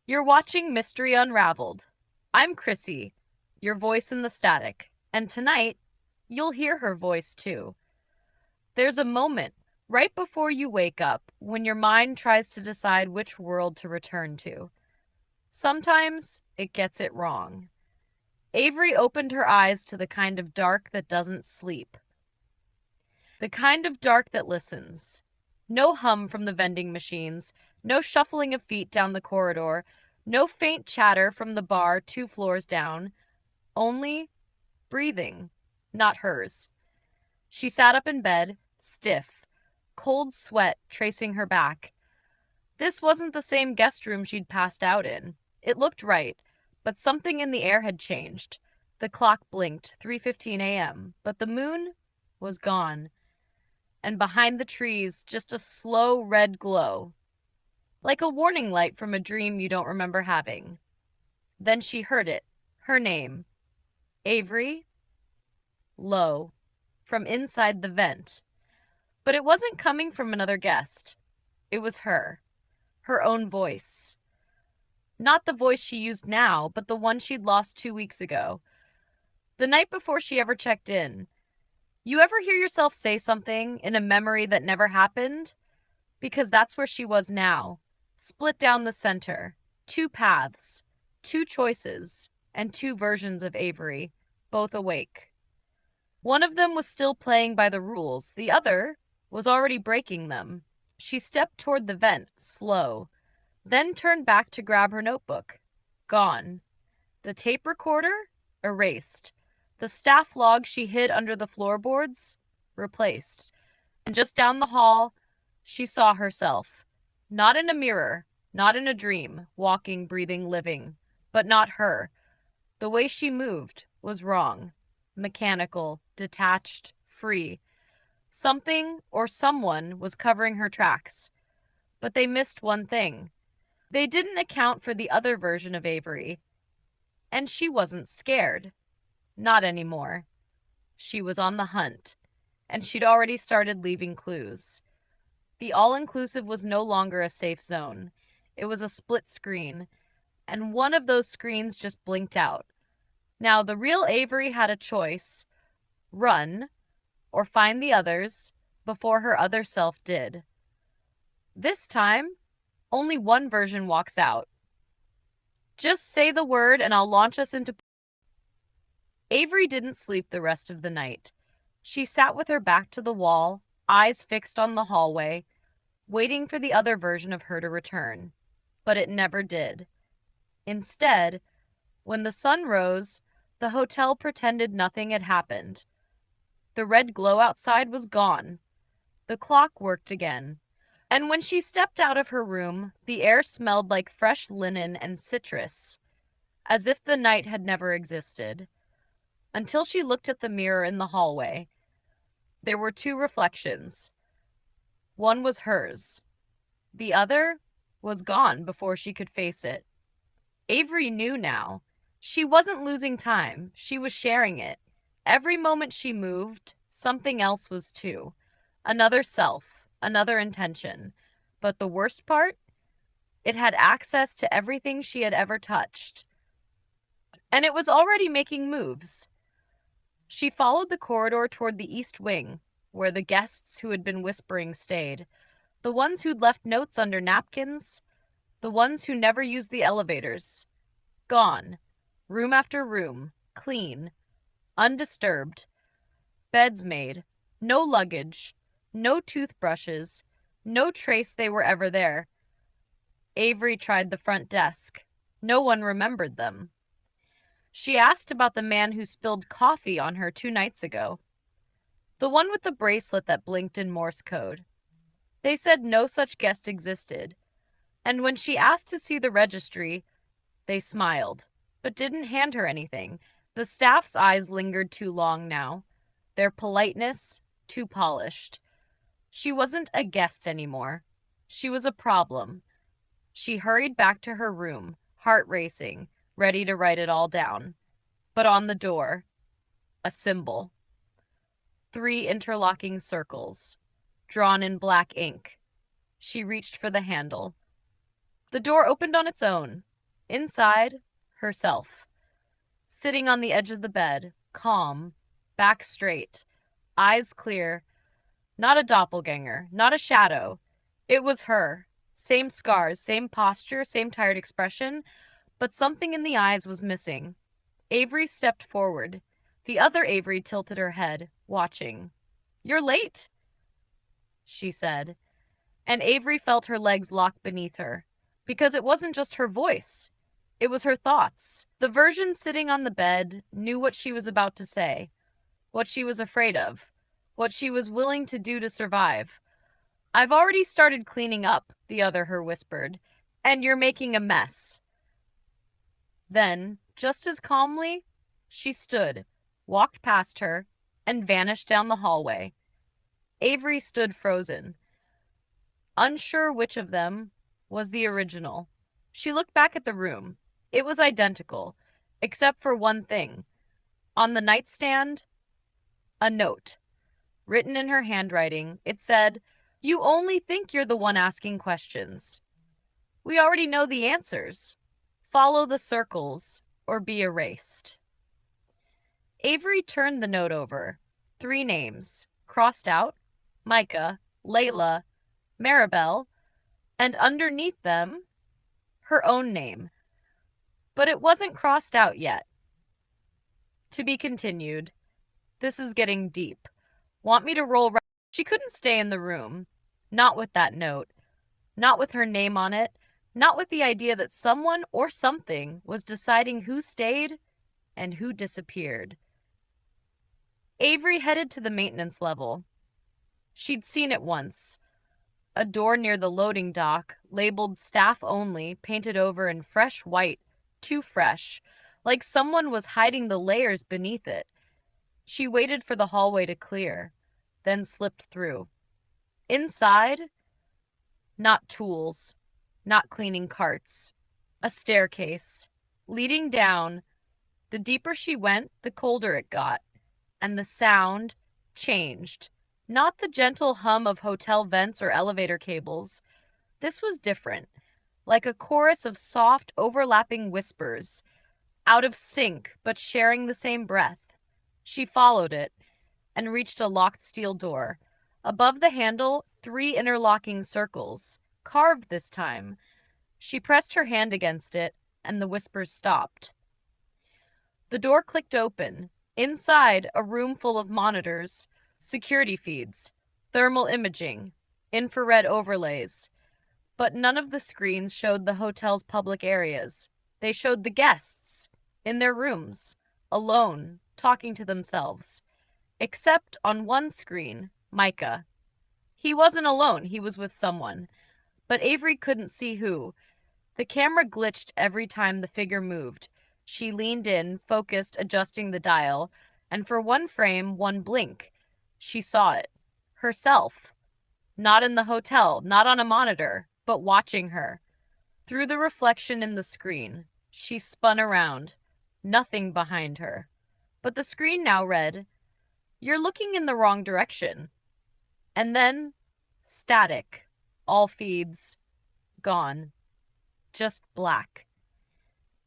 You're watching Mystery Unraveled. I'm Chrissy, your voice in the static, and tonight, you'll hear her voice too. There's a moment right before you wake up when your mind tries to decide which world to return to. Sometimes it gets it wrong. Avery opened her eyes to the kind of dark that doesn't sleep, the kind of dark that listens. No hum from the vending machines, no shuffling of feet down the corridor, no faint chatter from the bar 2 floors down, only breathing, not hers. She sat up in bed, stiff, cold sweat tracing her back. This wasn't the same guest room she'd passed out in. It looked right, but something in the air had changed. The clock blinked, 3:15 a.m., but the moon was gone. And behind the trees, just a slow red glow, like a warning light from a dream you don't remember having. Then she heard it, her name, Avery, low, from inside the vent. But it wasn't coming from another guest. It was her own voice. Not the voice she used now, but the one she'd lost 2 weeks ago. The night before she ever checked in. You ever hear yourself say something in a memory that never happened? Because that's where she was now, split down the center, 2 paths, 2 choices, and 2 versions of Avery, both awake. One of them was still playing by the rules, the other was already breaking them. She stepped toward the vent, slow, then turned back to grab her notebook. Gone. The tape recorder? Erased. The staff log she hid under the floorboards? Replaced. And just down the hall, she saw herself. Not in a mirror, not in a dream, walking, breathing, living, but not her. The way she moved was wrong. Mechanical, detached, free. Something or someone was covering her tracks. But they missed one thing. They didn't account for the other version of Avery. And she wasn't scared. Not anymore. She was on the hunt, and she'd already started leaving clues. The all-inclusive was no longer a safe zone. It was a split screen, and one of those screens just blinked out. Now, the real Avery had a choice: run, or find the others before her other self did. This time, only one version walks out. Just say the word and I'll launch us into... Avery didn't sleep the rest of the night. She sat with her back to the wall, eyes fixed on the hallway, waiting for the other version of her to return. But it never did. Instead, when the sun rose, the hotel pretended nothing had happened. The red glow outside was gone. The clock worked again. And when she stepped out of her room, the air smelled like fresh linen and citrus, as if the night had never existed. Until she looked at the mirror in the hallway. There were 2 reflections. One was hers. The other was gone before she could face it. Avery knew now. She wasn't losing time. She was sharing it. Every moment she moved, something else was too. Another self, another intention. But the worst part? It had access to everything she had ever touched. And it was already making moves. She followed the corridor toward the east wing, where the guests who had been whispering stayed. The ones who'd left notes under napkins. The ones who never used the elevators. Gone. Room after room. Clean. Undisturbed. Beds made. No luggage. No toothbrushes. No trace they were ever there. Avery tried the front desk. No one remembered them. She asked about the man who spilled coffee on her 2 nights ago. The one with the bracelet that blinked in Morse code. They said no such guest existed. And when she asked to see the registry, they smiled, but didn't hand her anything. The staff's eyes lingered too long now. Their politeness, too polished. She wasn't a guest anymore. She was a problem. She hurried back to her room, heart racing, ready to write it all down. But on the door, a symbol. 3 interlocking circles, drawn in black ink. She reached for the handle. The door opened on its own. Inside, herself, sitting on the edge of the bed, calm, back straight, eyes clear, not a doppelganger, not a shadow. It was her. Same scars, same posture, same tired expression, but something in the eyes was missing. Avery stepped forward. The other Avery tilted her head, watching. "You're late," she said, and Avery felt her legs lock beneath her. Because it wasn't just her voice. It was her thoughts. The version sitting on the bed knew what she was about to say, what she was afraid of, what she was willing to do to survive. "I've already started cleaning up," the other her whispered, "and you're making a mess." Then, just as calmly, she stood, walked past her, and vanished down the hallway. Avery stood frozen, unsure which of them was the original. She looked back at the room. It was identical, except for one thing. On the nightstand, a note. Written in her handwriting, it said, "You only think you're the one asking questions. We already know the answers. Follow the circles or be erased." Avery turned the note over. 3 names, crossed out, Micah, Layla, Maribel, and underneath them, her own name. But it wasn't crossed out yet. To be continued. This is getting deep. Want me to roll right? She couldn't stay in the room. Not with that note. Not with her name on it. Not with the idea that someone or something was deciding who stayed and who disappeared. Avery headed to the maintenance level. She'd seen it once. A door near the loading dock, labeled staff only, painted over in fresh white, too fresh, like someone was hiding the layers beneath it. She waited for the hallway to clear, then slipped through. Inside, not tools, not cleaning carts, a staircase, leading down. The deeper she went, the colder it got, and the sound changed. Not the gentle hum of hotel vents or elevator cables. This was different, like a chorus of soft, overlapping whispers, out of sync but sharing the same breath. She followed it and reached a locked steel door. Above the handle, 3 interlocking circles, carved this time. She pressed her hand against it, and the whispers stopped. The door clicked open. Inside, a room full of monitors, security feeds, thermal imaging, infrared overlays. But none of the screens showed the hotel's public areas. They showed the guests, in their rooms, alone, talking to themselves. Except on one screen, Micah. He wasn't alone, he was with someone. But Avery couldn't see who. The camera glitched every time the figure moved. She leaned in, focused, adjusting the dial, and for one frame, one blink, she saw it. Herself. Not in the hotel, not on a monitor, but watching her. Through the reflection in the screen, she spun around. Nothing behind her. But the screen now read, "You're looking in the wrong direction." And then, static. All feeds, gone. Just black.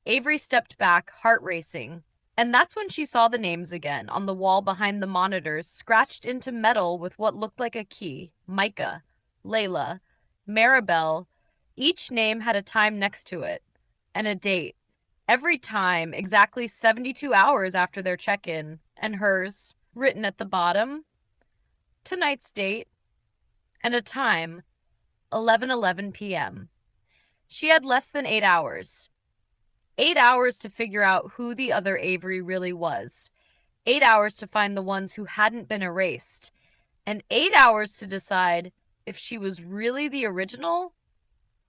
Avery stepped back, heart racing. And that's when she saw the names again, on the wall behind the monitors, scratched into metal with what looked like a key. Micah, Layla, Maribel. Each name had a time next to it, and a date. Every time, exactly 72 hours after their check-in, and hers, written at the bottom, tonight's date, and a time, 11:11 p.m. She had less than 8 hours. 8 hours to figure out who the other Avery really was. 8 hours to find the ones who hadn't been erased. And 8 hours to decide if she was really the original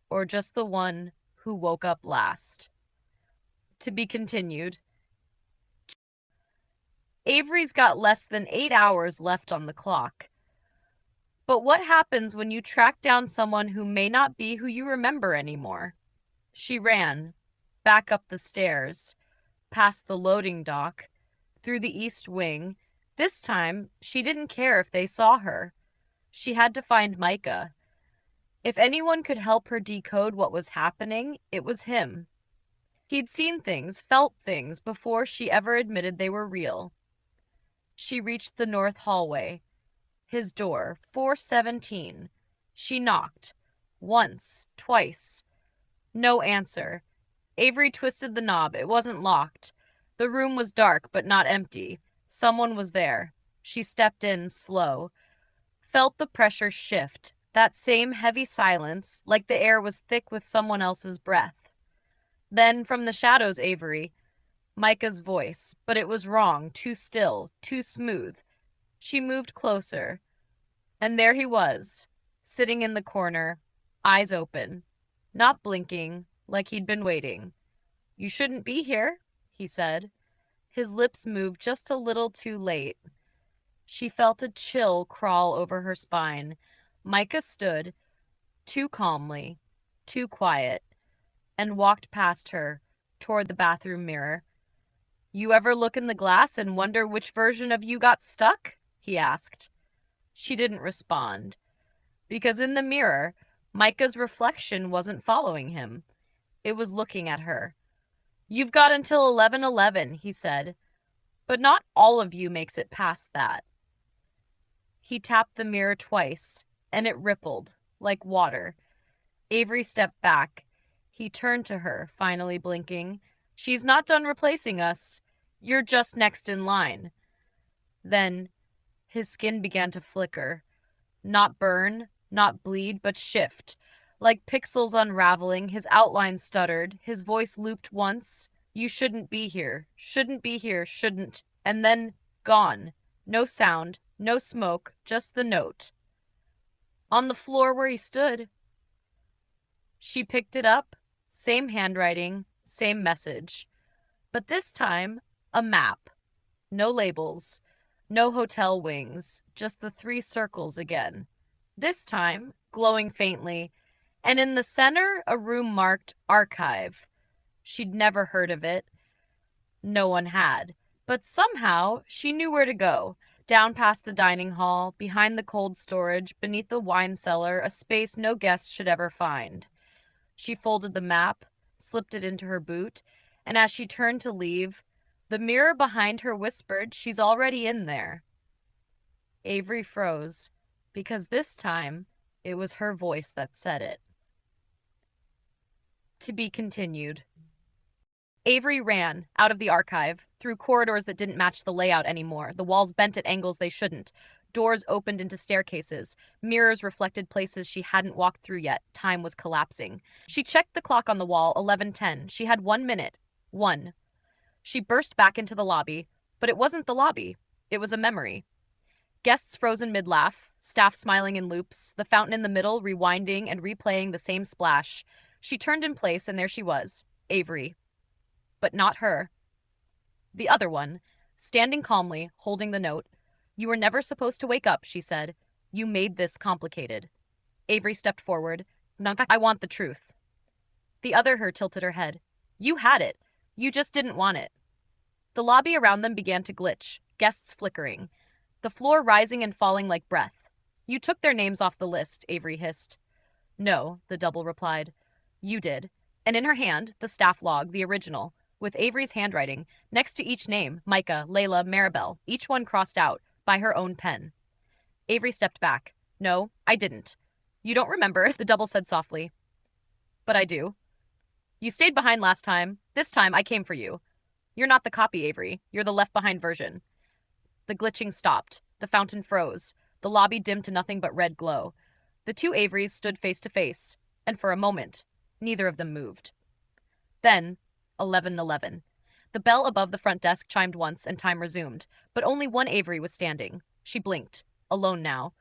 or just the one who woke up last. To be continued. Avery's got less than 8 hours left on the clock. But what happens when you track down someone who may not be who you remember anymore? She ran, back up the stairs, past the loading dock, through the east wing. This time, she didn't care if they saw her. She had to find Micah. If anyone could help her decode what was happening, it was him. He'd seen things, felt things, before she ever admitted they were real. She reached the north hallway. His door, 417. She knocked. Once, twice. No answer. Avery twisted the knob. It wasn't locked. The room was dark, but not empty. Someone was there. She stepped in, slow. Felt the pressure shift. That same heavy silence, like the air was thick with someone else's breath. Then, from the shadows, Avery, Micah's voice, but it was wrong, too still, too smooth. She moved closer, and there he was, sitting in the corner, eyes open, not blinking, like he'd been waiting. "You shouldn't be here," he said. His lips moved just a little too late. She felt a chill crawl over her spine. Micah stood, too calmly, too quiet, and walked past her, toward the bathroom mirror. "You ever look in the glass and wonder which version of you got stuck?" he asked. She didn't respond, because in the mirror, Micah's reflection wasn't following him. It was looking at her. "You've got until 11:11, he said, "but not all of you makes it past that." He tapped the mirror twice, and it rippled, like water. Avery stepped back. He turned to her, finally blinking. "She's not done replacing us. You're just next in line." Then his skin began to flicker. Not burn, not bleed, but shift. Like pixels unraveling, his outline stuttered, his voice looped once. "You shouldn't be here, shouldn't be here, shouldn't." And then gone. No sound, no smoke, just the note. On the floor where he stood. She picked it up, same handwriting, same message. But this time, a map. No labels, no hotel wings, just the 3 circles again. This time, glowing faintly, and in the center, a room marked Archive. She'd never heard of it. No one had. But somehow, she knew where to go. Down past the dining hall, behind the cold storage, beneath the wine cellar, a space no guest should ever find. She folded the map, slipped it into her boot, and as she turned to leave, the mirror behind her whispered, "She's already in there." Avery froze, because this time, it was her voice that said it. To be continued. Avery ran out of the archive, through corridors that didn't match the layout anymore, the walls bent at angles they shouldn't. Doors opened into staircases. Mirrors reflected places she hadn't walked through yet. Time was collapsing. She checked the clock on the wall, 11:10. She had 1 minute. 1. She burst back into the lobby, but it wasn't the lobby. It was a memory. Guests frozen mid-laugh, staff smiling in loops, the fountain in the middle rewinding and replaying the same splash. She turned in place, and there she was, Avery. But not her. The other one, standing calmly, holding the note. "You were never supposed to wake up," she said. "You made this complicated." Avery stepped forward. "Nanka, I want the truth." The other her tilted her head. "You had it. You just didn't want it." The lobby around them began to glitch, guests flickering, the floor rising and falling like breath. "You took their names off the list," Avery hissed. "No," the double replied. "You did." And in her hand, the staff log, the original, with Avery's handwriting, next to each name, Micah, Layla, Maribel, each one crossed out, by her own pen. Avery stepped back. "No, I didn't." "You don't remember," the double said softly. "But I do. You stayed behind last time. This time, I came for you. You're not the copy, Avery. You're the left-behind version." The glitching stopped. The fountain froze. The lobby dimmed to nothing but red glow. The 2 Averys stood face to face, and for a moment, neither of them moved. Then, 11:11. The bell above the front desk chimed once, and time resumed, but only one Avery was standing. She blinked, alone now.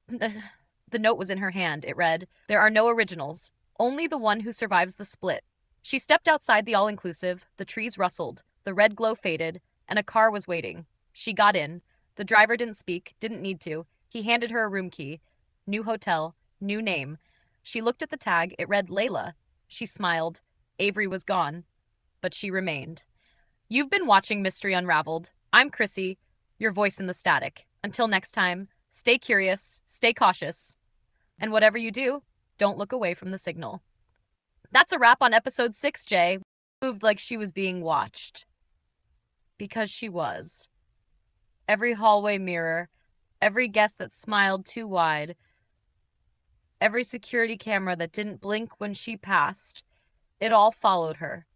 The note was in her hand. It read, "There are no originals, only the one who survives the split." She stepped outside the all-inclusive, the trees rustled, the red glow faded, and a car was waiting. She got in. The driver didn't speak, didn't need to. He handed her a room key. New hotel, new name. She looked at the tag. It read Layla. She smiled. Avery was gone, but she remained. You've been watching Mystery Unraveled. I'm Chrissy, your voice in the static. Until next time, stay curious, stay cautious, and whatever you do, don't look away from the signal. That's a wrap on episode 6, Jay. moved like she was being watched. Because she was. Every hallway mirror, every guest that smiled too wide, every security camera that didn't blink when she passed, it all followed her.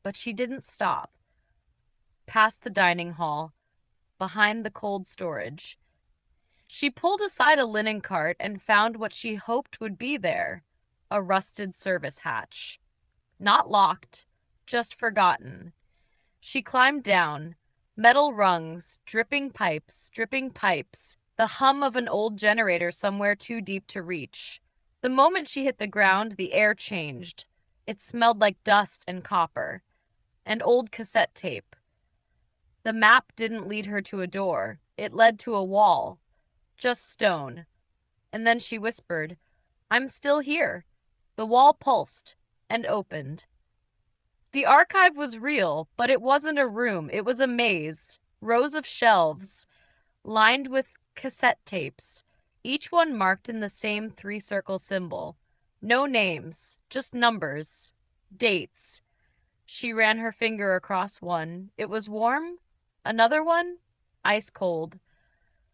But she didn't stop. Past the dining hall, behind the cold storage. She pulled aside a linen cart and found what she hoped would be there, a rusted service hatch. Not locked, just forgotten. She climbed down, metal rungs, dripping pipes, the hum of an old generator somewhere too deep to reach. The moment she hit the ground, the air changed. It smelled like dust and copper, and old cassette tape. The map didn't lead her to a door. It led to a wall, just stone. And then she whispered, "I'm still here." The wall pulsed and opened. The archive was real, but it wasn't a room. It was a maze, rows of shelves, lined with cassette tapes, each one marked in the same three-circle symbol. No names, just numbers, dates. She ran her finger across one. It was warm. Another one? Ice cold.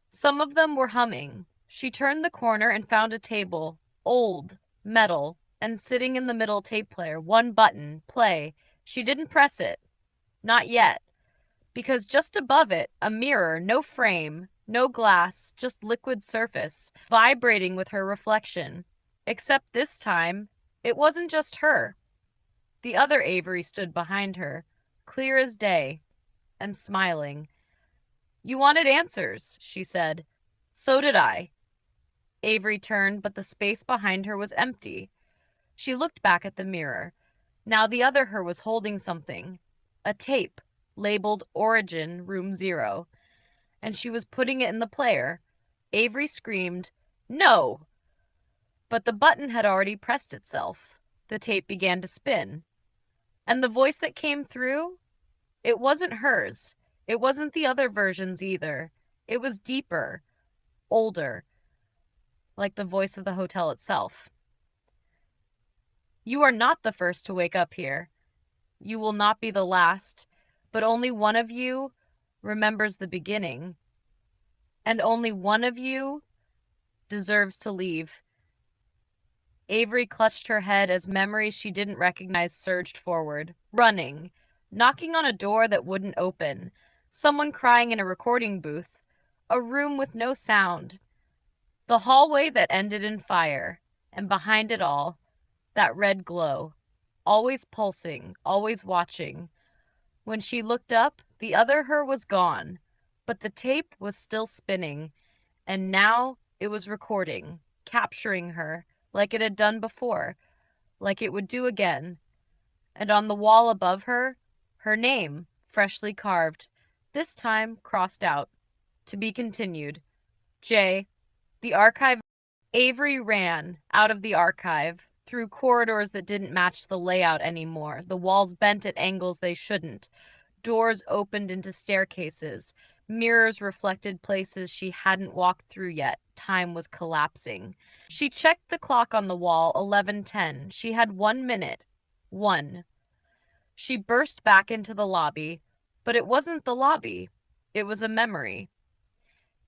Some of them were humming. She turned the corner and found a table, old, metal, and sitting in the middle tape player, one button, play. She didn't press it. Not yet. Because just above it, a mirror, no frame, no glass, just liquid surface, vibrating with her reflection. Except this time, it wasn't just her. The other Avery stood behind her, clear as day, and smiling. "You wanted answers," she said. "So did I." Avery turned, but the space behind her was empty. She looked back at the mirror. Now the other her was holding something, a tape, labeled Origin Room 0, and she was putting it in the player. Avery screamed, "No!" But the button had already pressed itself. The tape began to spin. And the voice that came through? It wasn't hers. It wasn't the other version's either. It was deeper, older, like the voice of the hotel itself. "You are not the first to wake up here. You will not be the last, but only one of you remembers the beginning. And only one of you deserves to leave." Avery clutched her head as memories she didn't recognize surged forward, running, knocking on a door that wouldn't open, someone crying in a recording booth, a room with no sound, the hallway that ended in fire, and behind it all, that red glow, always pulsing, always watching. When she looked up, the other her was gone, but the tape was still spinning, and now it was recording, capturing her, like it had done before, like it would do again. And on the wall above her, her name, freshly carved, this time crossed out. To be continued. J. The archive. Avery ran out of the archive, through corridors that didn't match the layout anymore, the walls bent at angles they shouldn't. Doors opened into staircases. Mirrors reflected places she hadn't walked through yet. Time was collapsing. She checked the clock on the wall, 11:10. She had 1 minute. 1. She burst back into the lobby, but it wasn't the lobby. It was a memory.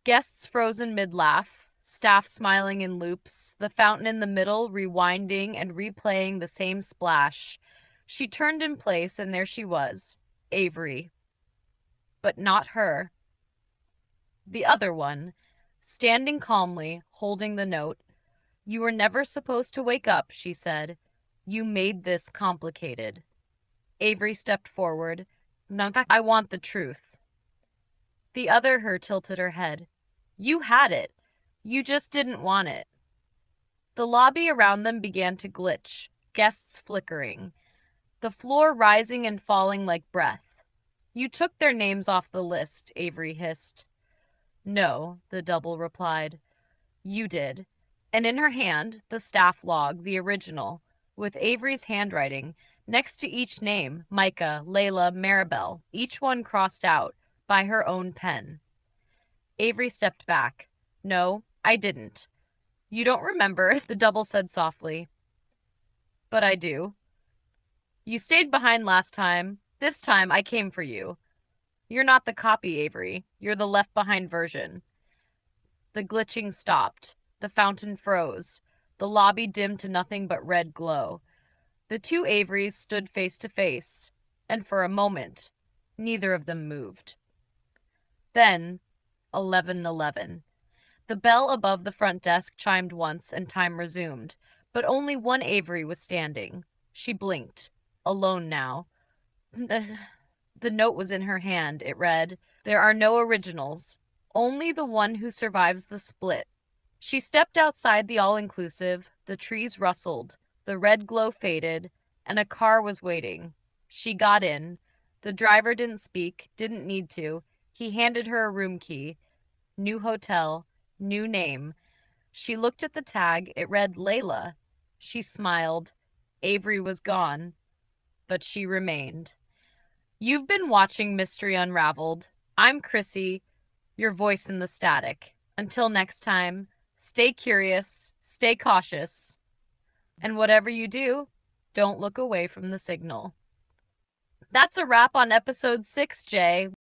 Guests frozen mid-laugh, staff smiling in loops, the fountain in the middle rewinding and replaying the same splash. She turned in place, and there she was, Avery. But not her. The other one, standing calmly, holding the note. "You were never supposed to wake up," she said. "You made this complicated." Avery stepped forward. "I want the truth." The other her tilted her head. "You had it. You just didn't want it." The lobby around them began to glitch, guests flickering, the floor rising and falling like breath. "You took their names off the list," Avery hissed. "No," the double replied. "You did." And in her hand, the staff log, the original, with Avery's handwriting, next to each name, Micah, Layla, Maribel, each one crossed out, by her own pen. Avery stepped back. "No, I didn't." "You don't remember," the double said softly. "But I do." You stayed behind last time. This time I came for you. You're not the copy, Avery. You're the left behind version. The glitching stopped. The fountain froze. The lobby dimmed to nothing but red glow. The two Averys stood face to face, and for a moment, neither of them moved. Then, 11:11. The bell above the front desk chimed once and time resumed, but only one Avery was standing. She blinked, alone now. The note was in her hand. It read, "There are no originals, only the one who survives the split." She stepped outside the all-inclusive, the trees rustled, the red glow faded, and a car was waiting. She got in. The driver didn't speak, didn't need to. He handed her a room key. New hotel, new name. She looked at the tag. It read Layla. She smiled. Avery was gone, but she remained. You've been watching Mystery Unraveled. I'm Chrissy, your voice in the static. Until next time, stay curious, stay cautious, and whatever you do, don't look away from the signal. That's a wrap on episode 6, Jay.